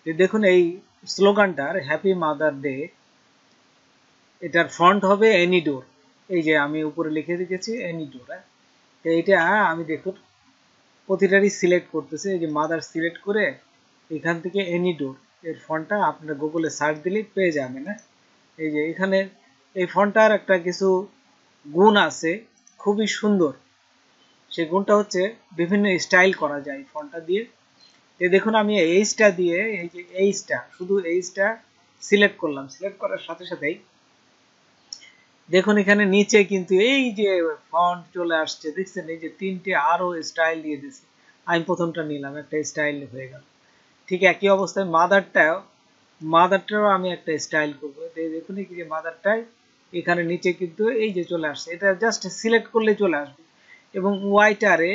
দেখুন এই স্লোগানটার happy mother day, এটার ফন্ট হবে এনিডোর। এই যে আমি উপরে লিখে রেখেছি এনিডোর। তো এইটা আমি দেখুন প্রতিটারই সিলেক্ট করতেছে, এই যে মাদার সিলেক্ট করে এখান থেকে এনিডোর এর ফন্টটা আপনারা গুগলে সার্চ দিলেই পেয়ে যাবেন। এই যে এখানে এই ফন্টটার একটা কিছু গুণ আছে, খুবই সুন্দর। সেই গুণটা হচ্ছে বিভিন্ন স্টাইল করা যায় ফন্টটা দিয়ে। দেখুন আমি এইচটা দিয়ে, এই যে এইচটা, শুধু এইচটা সিলেক্ট করলাম, সিলেক্ট করার সাথে সাথেই দেখুন এখানে নিচে কিন্তু এই যে ফন্ট চলে আসছে, দেখছেন এই যে তিনটে আরো স্টাইল দিয়ে দিয়েছে। আমি প্রথমটা নিলাম, একটা স্টাইল হয়ে গেল। ঠিক একই অবস্থায় মাদারটাও আমি একটা স্টাইল করবো। দেখুন এই যে মাদারটাই এখানে নিচে কিন্তু এই যে চলে আসছে, এটা জাস্ট সিলেক্ট করলে চলে আসবে। এবং ওয়াইটারে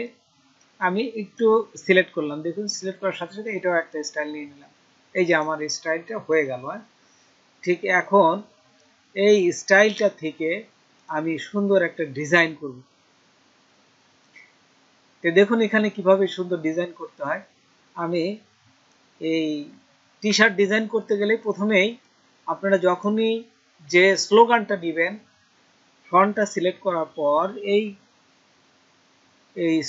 আমি একটু সিলেক্ট করলাম, দেখুন সিলেক্ট করার সাথে সাথে এটাও একটা স্টাইল নিয়ে নিলাম। এই যে আমার স্টাইলটা হয়ে গেল। ঠিক এখন এই স্টাইলটা থেকে আমি সুন্দর একটা ডিজাইন করব। তো দেখুন এখানে কিভাবে সুন্দর ডিজাইন করতে হয়। আমি এই টি শার্ট ডিজাইন করতে গেলে প্রথমেই আপনারা যখনই যে স্লোগানটা দিবেন, ফন্টটা সিলেক্ট করার পর এই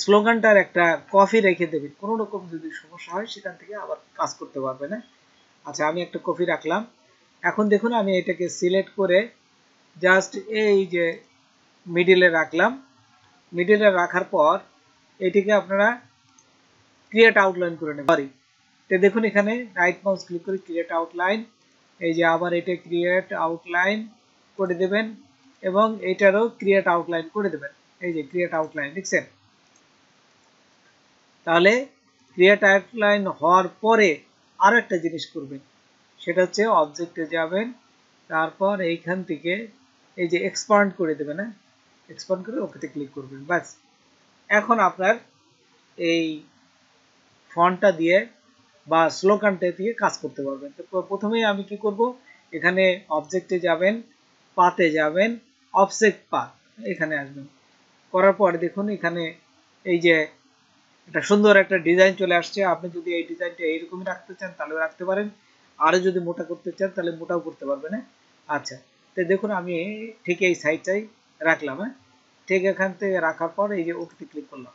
স্লোগানটার একটা কপি রেখে দেবেন। কোনো রকম যদি সমস্যা হয় সেখান থেকে আবার কাজ করতে পারবেন। আচ্ছা আমি একটা কপি রাখলাম। এখন দেখুন আমি এটাকে সিলেক্ট করে জাস্ট এই যে মিডিলে রাখলাম। মিডিলে রাখার পর এটিকে আপনারা ক্রিয়েট আউটলাইন করে নেবেন। সরি, তো দেখুন এখানে রাইট মাউস ক্লিক করে ক্রিয়েট আউটলাইন, এই যে আবার এটা ক্রিয়েট আউটলাইন করে দেবেন এবং এটারও ক্রিয়েট আউটলাইন করে দেবেন। এই যে ক্রিয়েট আউটলাইন দেখছেন। তাহলে ক্রিয়েট আউটলাইন হওয়ার পরে আরো একটা জিনিস করবেন, সেটা হচ্ছে অবজেক্টে যাবেন, তারপর এইখান থেকে এই যে এক্সপান্ড করে দেবেন। এক্সপান্ড করে ওকেতে ক্লিক করবেন। বাস, এখন আপনার এই ফন্টটা দিয়ে বা স্লোগানটা দিয়ে কাজ করতে পারবেন। তো প্রথমেই আমি কি করব, এখানে অবজেক্টে যাবেন, পাতে যাবেন, অফসেট পাথ এখানে আসবেন। করার পর দেখুন এখানে এই যে একটা সুন্দর একটা ডিজাইন চলে আসছে। আপনি যদি এই ডিজাইনটা এইরকমই রাখতে চান তাহলে রাখতে পারেন, আরো যদি মোটা করতে চান তাহলে মোটাও করতে পারবেন। আচ্ছা, তো দেখুন আমি ঠিক এই সাইডটাই রাখলাম। ঠিক এখান থেকে রাখার পর এই যে ওকে ক্লিক করলাম।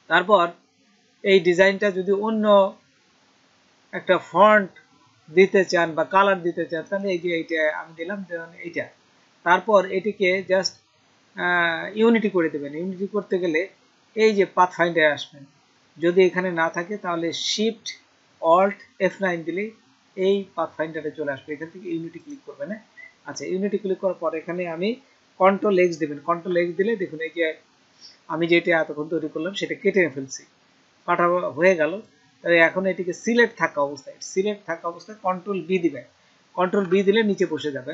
তারপর এই ডিজাইনটা যদি অন্য একটা ফন্ট দিতে চান বা কালার দিতে চান তাহলে এই যে এইটা আমি দিলাম, এইটা। তারপর এটিকে জাস্ট ইউনিটি করে দেবেন। ইউনিটি করতে গেলে এই যে পাথফাইন্ডারে আসবেন, যদি এখানে না থাকে তাহলে শিফট অল্ট F9 দিলে এই পাথফাইন্ডারে চলে আসবে। এখান থেকে ইউনিটি ক্লিক করবেন। আচ্ছা, ইউনিটি ক্লিক করার পর এখানে আমি কন্ট্রোল এক্স দেবেন। কন্ট্রোল এক্স দিলে দেখুন এই যে আমি যেটা এতক্ষণ তৈরি করলাম সেটা কেটে ফেলছি, কাটা হয়ে গেল। এখন এটিকে সিলেক্ট থাকা অবস্থায় কন্ট্রোল বি দিবেন। কন্ট্রোল বি দিলে নিচে বসে যাবে,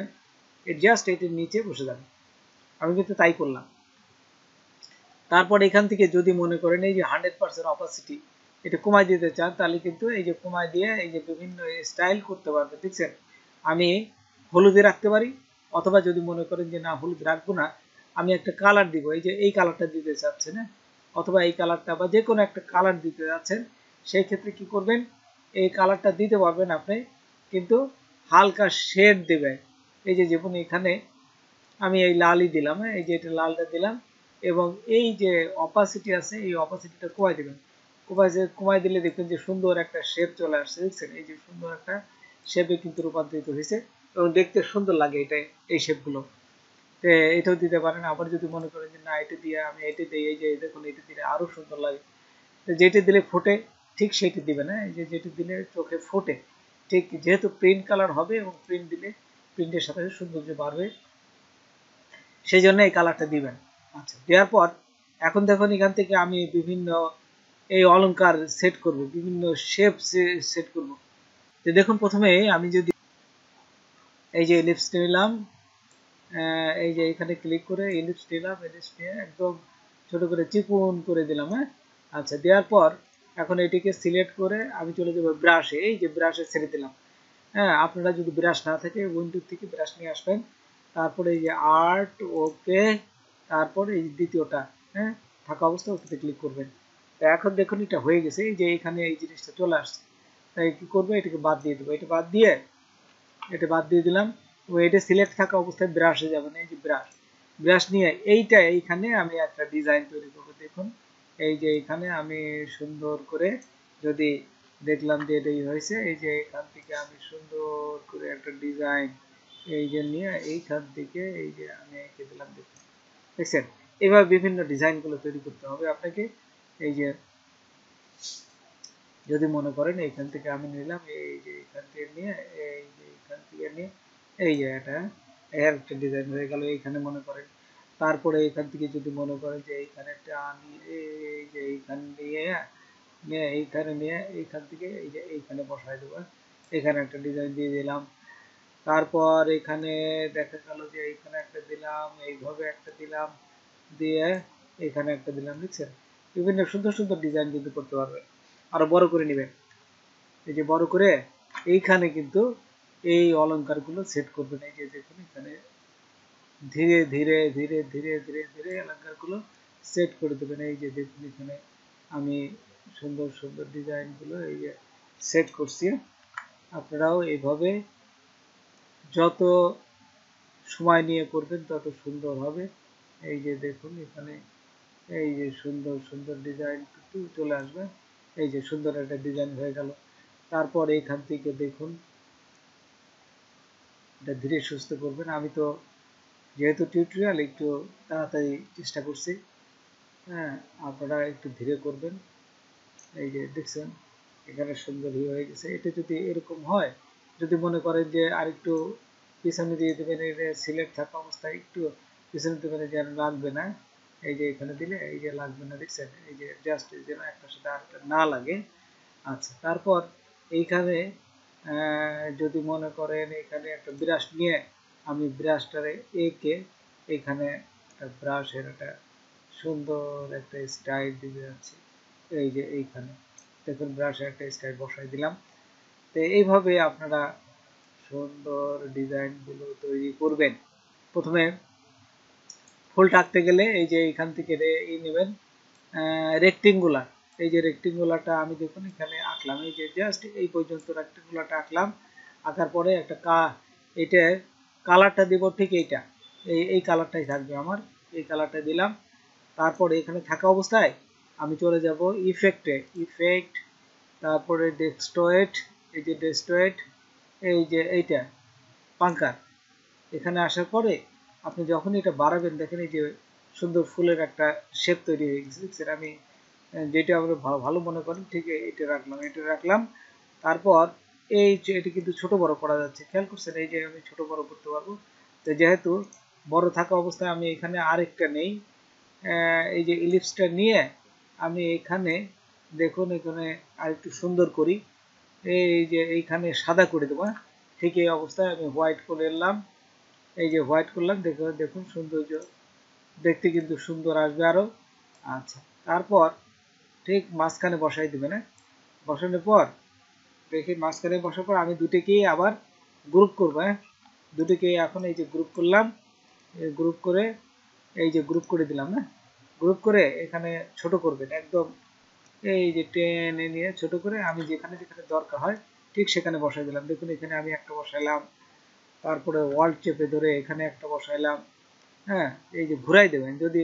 জাস্ট এটির নিচে বসে যাবে। আমি কিন্তু তাই করলাম। তারপর এখান থেকে যদি মনে করেন এই যে 100% অপাসিটি এটা কমাই দিতে চান তাহলে কিন্তু এই যে কমাই দিয়ে এই যে বিভিন্ন স্টাইল করতে পারবে। দেখছেন আমি হলুদে রাখতে পারি, অথবা যদি মনে করেন যে না হলুদ রাখবো না, আমি একটা কালার দিব, এই যে এই কালারটা দিতে চাচ্ছেন, অথবা এই কালারটা বা যে কোনো একটা কালার দিতে যাচ্ছেন, সেই ক্ষেত্রে কি করবেন, এই কালারটা দিতে পারবেন আপনি, কিন্তু হালকা শেড দেবে। এই যে যেমন এখানে আমি এই লালই দিলাম, এই যে এটা লালটা দিলাম, এবং এই যে অপাসিটি আছে এই অপাসিটিটা কমাই দেবেন। কমাই দিলে দেখবেন যে সুন্দর একটা শেপ চলে আসছে। দেখছেন এই যে সুন্দর একটা শেপে কিন্তু রূপান্তরিত হয়েছে এবং দেখতে সুন্দর লাগে এটা, এই শেপগুলো। তো এটাও দিতে পারেন। আবার যদি মনে করেন যে না এটা দিয়ে আমি এটা দিই, এই যে দেখুন এটা দিলে আরো সুন্দর লাগে, তো যেটা দিলে ফোটে ঠিক সেটি দিবেন। এই যে যেটি দিলে চোখে ফোটে, ঠিক যেহেতু প্রিন্ট কালার হবে এবং প্রিন্ট দিলে প্রিন্টের সাথে সৌন্দর্য বাড়বে, সেই জন্য এই কালারটা দিবেন। আচ্ছা, দেওয়ার পর এখন দেখুন এখান থেকে আমি বিভিন্ন এই অলংকার সেট করব, বিভিন্ন শেপ সেট করব। তো দেখুন প্রথমে আমি যদি এই যে এলিপস নিলাম, এই যে এখানে ক্লিক করে এলিপস নিলাম, এলিপস নিয়ে একদম ছোট করে চিকন করে দিলাম। আচ্ছা, দেওয়ার পর এখন এটিকে সিলেক্ট করে আমি চলে যাব ব্রাশে, এই যে ব্রাশে ছেড়ে দিলাম। আপনারা যদি ব্রাশ না থাকে উইন্ডো থেকে ব্রাশ নিয়ে আসবেন, তারপরে এই যে আর্ট, ওকে, তারপরে এই দ্বিতীয়টা থাকা অবস্থা ওকে ক্লিক করবেন। তো এখন দেখুন এটা হয়ে গেছে, এই যে এখানে এই জিনিসটা চলে আসছে। তাই কি করবো, এটাকে বাদ দিয়ে দেবো। এটা বাদ দিয়ে দিলাম। এটা সিলেক্ট থাকা অবস্থায় ব্রাশে যাবেন, এই যে ব্রাশ নিয়ে এইখানে আমি একটা ডিজাইন তৈরি করবো। দেখুন এই যে এইখানে আমি সুন্দর করে যদি দেখলাম যে এটাই হয়েছে, এই যে এখান থেকে আমি সুন্দর করে একটা ডিজাইন এই যে নিয়ে এইখান থেকে এই যে আমি এঁকে দিলাম। দেখছেন, এভাবে বিভিন্ন ডিজাইন গুলো তৈরি করতে হবে আপনাকে। এই যে যদি মনে করেন এইখান থেকে আমি নিলাম, এই যে এইখান থেকে নিয়ে এই যে এইখান থেকে নিয়ে এই যে এটা একটা ডিজাইন হয়ে গেল এইখানে মনে করেন। তারপরে এইখান থেকে যদি মনে করেন যে এইখানে একটা আমি এই যে এইখান দিয়ে নিয়ে এইখানে নিয়ে এইখান থেকে এই যে এইখানে বসাই দেবো, এখানে একটা ডিজাইন দিয়ে দিলাম। তারপর এখানে দেখা গেল যে এইখানে একটা দিলাম, এইভাবে একটা দিলাম, দিয়ে এখানে একটা দিলাম। দেখছেন, বিভিন্ন সুন্দর সুন্দর ডিজাইন কিন্তু করতে পারবেন। আরো বড় করে নেবেন, এই যে বড় করে এইখানে কিন্তু এই অলংকার গুলো সেট করবেন। এই যে দেখুন এখানে ধীরে ধীরে ধীরে ধীরে ধীরে ধীরে অলংকার গুলো সেট করে দেবেন। এই যে দেখুন এখানে আমি সুন্দর সুন্দর ডিজাইন গুলো এই যে সেট করছি। আপনারাও এইভাবে যত সময় নিয়ে করবেন তত সুন্দর হবে। এই যে দেখুন এখানে এই যে সুন্দর সুন্দর ডিজাইন কিন্তু চলে আসবে। এই যে সুন্দর একটা ডিজাইন হয়ে গেল। তারপর এইখান থেকে দেখুন এটা ধীরে সুস্থ করবেন। আমি তো যেহেতু টিউটোরিয়াল একটু তাড়াতাড়ি চেষ্টা করছি, হ্যাঁ আপনারা একটু ধীরে করবেন। এই যে দেখছেন এখানে সুন্দর হয়ে গেছে। এটা যদি এরকম হয়, যদি মনে করেন যে আরেকটু পিছনে দিয়ে দেবেন, এটা সিলেক্ট থাকা অবস্থায় একটু পিছনে দেবেন যেন লাগবে না। এই যে এখানে দিলে এই যে লাগবে না, দেখছেন এই যে জাস্ট যেন একটার সাথে আরেকটা না লাগে। আচ্ছা, তারপর এইখানে যদি মনে করেন এখানে একটা ব্রাশ নিয়ে আমি ব্রাশটারে এঁকে এখানে একটা ব্রাশের একটা সুন্দর একটা স্টাইল দিতে যাচ্ছি। এই যে এইখানে দেখুন ব্রাশে একটা স্টাইল বসাই দিলাম। তো এইভাবে আপনারা সুন্দর ডিজাইন গুলো তৈরি করবেন। প্রথমে ফুল আঁকতে গেলে এই যে এইখান থেকে নেবেন রেক্টেঙ্গুলার। এই যে রেক্টেঙ্গুলারটা আমি দেখুন এখানে আঁকলাম, এই যে জাস্ট এই পর্যন্ত রেক্টেঙ্গুলারটা আঁকলাম। আঁকার পরে একটা এটা কালারটা দেব ঠিক এইটা, এই কালারটাই থাকবে আমার, এই কালারটা দিলাম। তারপরে এখানে থাকা অবস্থায় আমি চলে যাব ইফেক্ট, তারপরে ডেস্ট্রয়েড, এই যে ডেস্ট্রয়েড, এই যে এইটা পাঙ্কার। এখানে আসার পরে আপনি যখন এটা বাড়াবেন দেখেন এই যে সুন্দর ফুলের একটা শেপ তৈরি হয়ে গেছে। সেটা আমি যেটা আমরা ভালো মনে করেন ঠিক এটা রাখলাম। তারপর এই যে এটা কিন্তু ছোট বড় করা যাচ্ছে, খেয়াল করছেন এই যে আমি ছোট বড় করতে পারবো। তো যেহেতু বড় থাকা অবস্থায় আমি এখানে আরেকটা নেই, এই যে ইলিপসটা নিয়ে আমি এখানে দেখুন এখানে আরেকটু সুন্দর করি, এই যে এইখানে সাদা করে দেবো। ঠিক এই অবস্থায় আমি হোয়াইট করে এলাম, এই যে হোয়াইট করলাম, দেখুন সৌন্দর্য দেখতে কিন্তু সুন্দর আসবে আরো। আচ্ছা, তারপর ঠিক মাঝখানে বসাই দেবে না, বসানোর পর দেখি মাঝখানে বসার পর আমি দুটোকেই আবার গ্রুপ করবো। হ্যাঁ, দুটোকেই এখন এই যে গ্রুপ করলাম, গ্রুপ করে এই যে গ্রুপ করে দিলাম না, গ্রুপ করে এখানে ছোট করবেন একদম, এই যে টেনে নিয়ে ছোট করে আমি যেখানে যেখানে দরকার হয় ঠিক সেখানে বসাই দিলাম। দেখুন এখানে আমি একটা বসাইলাম, তারপরে ওয়ার্ল্ড চেপে ধরে এখানে একটা বসাইলাম। হ্যাঁ, এই যে ঘুরাই দেবেন, যদি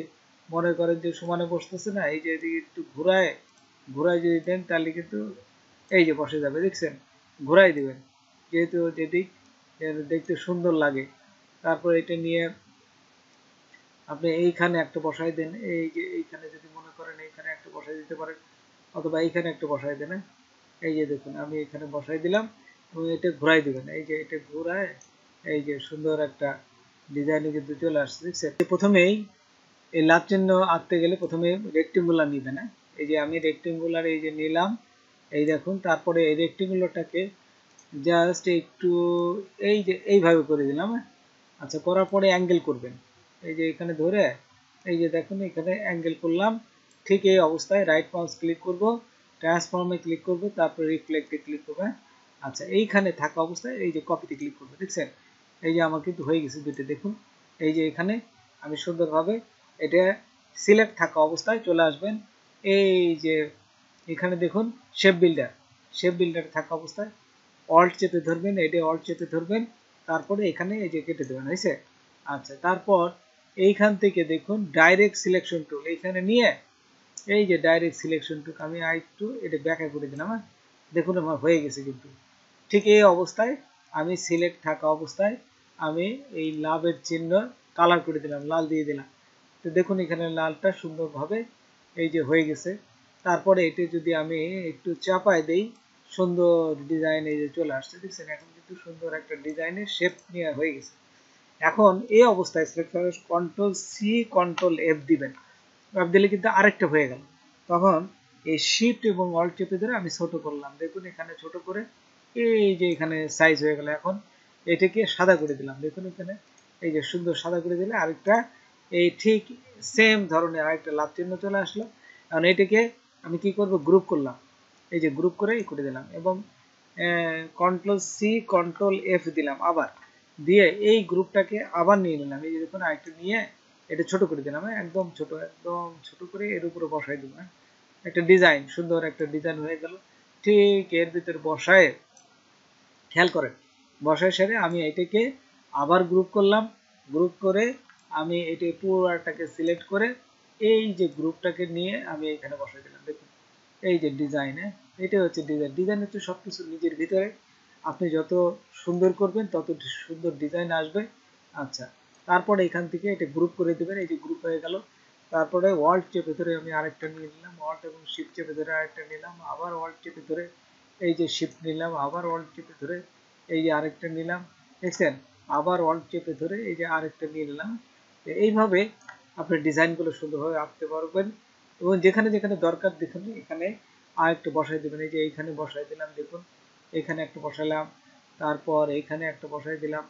মনে করেন যে সমানে বসতেছে না, এই যে এদিকে একটু ঘুরায় যদি দেন তাহলে কিন্তু এই যে বসে যাবে। দেখছেন, ঘুরাই দিবেন যেহেতু যেদিক দেখতে সুন্দর লাগে। তারপর এটা নিয়ে আপনি এইখানে একটা বসাই দেন, এই যে এইখানে যদি মনে করেন এইখানে একটা বসাই দিতে পারেন, অথবা এইখানে একটা বসাই দেন। এই যে দেখুন আমি এখানে বসাই দিলাম এবং এটা ঘুরাই দিবেন, এই যে এটা ঘুরায় এই যে সুন্দর একটা ডিজাইনে কিন্তু চলে আসছে। দেখছেন, প্রথমেই এই লাভ চিহ্ন আঁকতে গেলে প্রথমে রেক্টেঙ্গুলার নিবেন। এই যে আমি রেক্টেঙ্গুলার এই যে নিলাম, এই দেখুন, তারপরে এই রেক্টেঙ্গুলারটাকে জাস্ট একটু এই যে এইভাবে করে দিলাম। আচ্ছা, করার পরে অ্যাঙ্গেল করবেন, এই যে এখানে ধরে এই যে দেখুন এখানে অ্যাঙ্গেল করলাম। ঠিক এই অবস্থায় রাইট মাউস ক্লিক করব, ট্রান্সফর্মে ক্লিক করব, তারপরে রিফ্লেক্টে ক্লিক করব। আচ্ছা, এইখানে থাকা অবস্থায় এই যে কপিতে ক্লিক করব। দেখছেন এই যে আমার কিন্তু হয়ে গেছে দুটো। দেখুন এই যে এখানে আমি সুন্দরভাবে এটা সিলেক্ট থাকা অবস্থায় চলে আসবেন। এই যে এখানে দেখুন শেপ বিল্ডার থাকা অবস্থায় অল্ট চেপে ধরবেন, এটা অল্ট চেপে ধরবেন, তারপরে এখানে এই যে কেটে দেবেন, হয়েছে। আচ্ছা, তারপর এইখান থেকে দেখুন ডাইরেক্ট সিলেকশন টুল এইখানে নিয়ে এই যে ডাইরেক্ট সিলেকশন টুল আমি একটু এটা ব্যাখ্যা করে দিলাম। দেখুন আমার হয়ে গেছে। কিন্তু ঠিক এই অবস্থায় আমি সিলেক্ট থাকা অবস্থায় আমি এই লাভের চিহ্ন কালার করে দিলাম, লাল দিয়ে দিলাম। তো দেখুন এখানে লালটা সুন্দরভাবে এই যে হয়ে গেছে। তারপরে এটি যদি আমি একটু চাপায় দেই, সুন্দর ডিজাইন এই যে চলে আসছে, দেখছেন এখন কিন্তু সুন্দর একটা ডিজাইনের শেপ নিয়ে হয়ে গেছে। এখন এই অবস্থায় কন্ট্রোল সি কন্ট্রোল এফ দিবেন, এফ দিলে কিন্তু আরেকটা হয়ে গেল। তখন এই শিফট এবং অল্ট চেপে ধরে আমি ছোট করলাম, দেখুন এখানে ছোট করে এই যে এখানে সাইজ হয়ে গেল। এখন এটাকে সাদা করে দিলাম, দেখুন এখানে এই যে সুন্দর সাদা করে দিলে আরেকটা এই ঠিক সেম ধরনের আরেকটা লাভ চিহ্ন চলে আসলো। এখন এটাকে আমি কি করব, গ্রুপ করলাম, এই যে গ্রুপ করে করে দিলাম এবং কন্ট্রোল সি কন্ট্রোল এফ দিলাম, আবার দিয়ে এই গ্রুপটাকে আবার নিয়ে নিলাম, এই যে দেখুন আরেকটা নিয়ে এটা ছোট করে দিলাম, একদম ছোট করে এর উপরে বসাই দিব। একটা ডিজাইন, সুন্দর একটা ডিজাইন হয়ে গেল। ঠিক এর ভিতরে বসায়, খেয়াল করেন, বসায় সেরে আমি এটাকে আবার গ্রুপ করলাম, গ্রুপ করে আমি এটা পুরোটাকে সিলেক্ট করে এই যে গ্রুপটাকে নিয়ে আমি এখানে বসাই দিলাম। দেখুন এই যে ডিজাইন, এটা হচ্ছে ডিজাইন। ডিজাইন হচ্ছে সবকিছু নিজের ভিতরে আপনি যত সুন্দর করবেন তত সুন্দর ডিজাইন আসবে। আচ্ছা, তারপরে এখান থেকে এটা গ্রুপ করে দেবেন, এই যে গ্রুপ হয়ে গেল। তারপরে ওয়াল্ট চেপে ধরে আমি আরেকটা নিয়ে নিলাম, ওয়াল্ট এবং শিফট চেপে ধরে আরেকটা নিলাম, আবার ওয়াল্ট চেপে ধরে এই যে শিফট নিলাম, আবার ওয়াল্ট চেপে ধরে এই যে আরেকটা নিলাম, দেখছেন, আবার ওয়াল্ট চেপে ধরে এই যে আরেকটা নিয়ে নিলাম। এইভাবে আপনি ডিজাইনগুলো সুন্দরভাবে আঁকতে পারবেন। এবং যেখানে যেখানে দরকার দেখুন এখানে আরেকটা বসাই দেবেন, এই যে এইখানে বসাই দিলাম, দেখুন এখানে একটা বসালাম, তারপর এইখানে একটা বসাই দিলাম,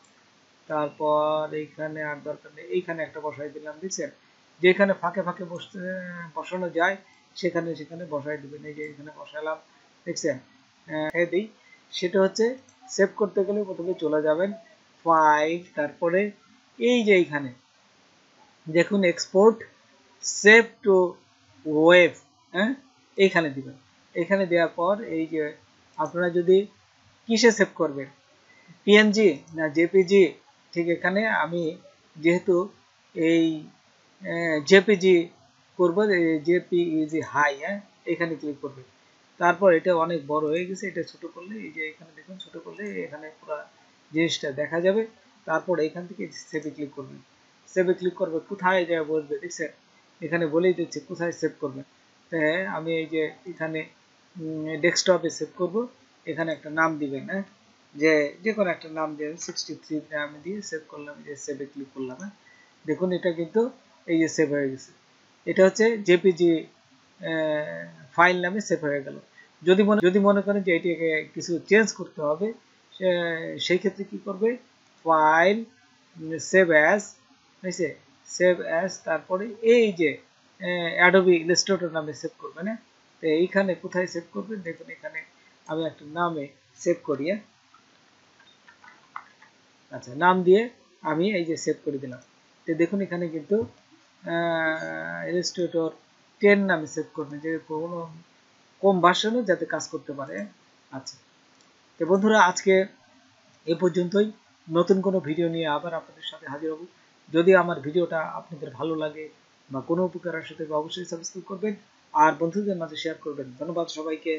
তারপর এইখানে আর দরকার নেই, এইখানে একটা বসাই দিলাম, বুঝছেন। যেখানে ফাঁকে ফাঁকে বসানো যায় সেখানে সেখানে বসাই দিবেন, এই যে এখানে বসালাম, দেখছেন। দিই, সেটা হচ্ছে সেভ করতে গেলে প্রথমে চলে যাবেন ফাইল, তারপরে এই যে এইখানে দেখুন এক্সপোর্ট সেভ টু ওয়েব, এইখানে দিবেন। এখানে দেওয়ার পর এই যে আপনারা যদি কিসে সেভ করবেন, পিএনজি না জেপিজি, ঠিক এখানে আমি যেহেতু এই জেপিজি করবো, জেপিইজি হাই, এখানে ক্লিক করবে। তারপর এটা অনেক বড় হয়ে গেছে, এটা ছোট করলে এই যে এখানে দেখুন ছোট করলে এখানে পুরো জিনিসটা দেখা যাবে। তারপর এখান থেকে সেভে ক্লিক করবেন, সেভে ক্লিক করবে, কোথায় যায় বলবে, দেখছেন এখানে বলেই দিচ্ছে কোথায় সেভ করবেন। হ্যাঁ, আমি এই যে এখানে ডেস্কটপে সেভ করব, এখানে একটা নাম দিবেন, যে কোনো একটা নাম দিয়ে 63 আমি দিয়ে সেভ করলাম, যে সেভে ক্লিক করলাম। দেখুন এটা কিন্তু এই যে সেভ হয়ে গেছে, এটা হচ্ছে জেপিজি ফাইল নামে সেভ হয়ে গেল। যদি মনে করেন যে এটিকে কিছু চেঞ্জ করতে হবে, সেই ক্ষেত্রে কি করবে, ফাইল সেভ অ্যাজ, হয়েছে, সেভ অ্যাজ, তারপরে এই যে অ্যাডোবি ইলাস্ট্রেটর নামে সেভ করবে না। তো এইখানে কোথায় সেভ করবেন, দেখুন এখানে আমি একটা নামে সেভ করি। আচ্ছা, নাম দিয়ে আমি এই যে সেভ করে দিলাম। তো দেখুন এখানে কিন্তু ইলাস্ট্রেটর 10 নামে সেভ করবেন, যে কোনো কম ভার্সনে যাতে কাজ করতে পারে। আচ্ছা, তো বন্ধুরা আজকে এ পর্যন্তই। নতুন কোনো ভিডিও নিয়ে আবার আপনাদের সাথে হাজির হব। যদি আমার ভিডিওটা আপনাদের ভালো লাগে বা কোনো উপকার আসে তবে অবশ্যই সাবস্ক্রাইব করবেন আর বন্ধুদের মাঝে শেয়ার করবেন। ধন্যবাদ সবাইকে।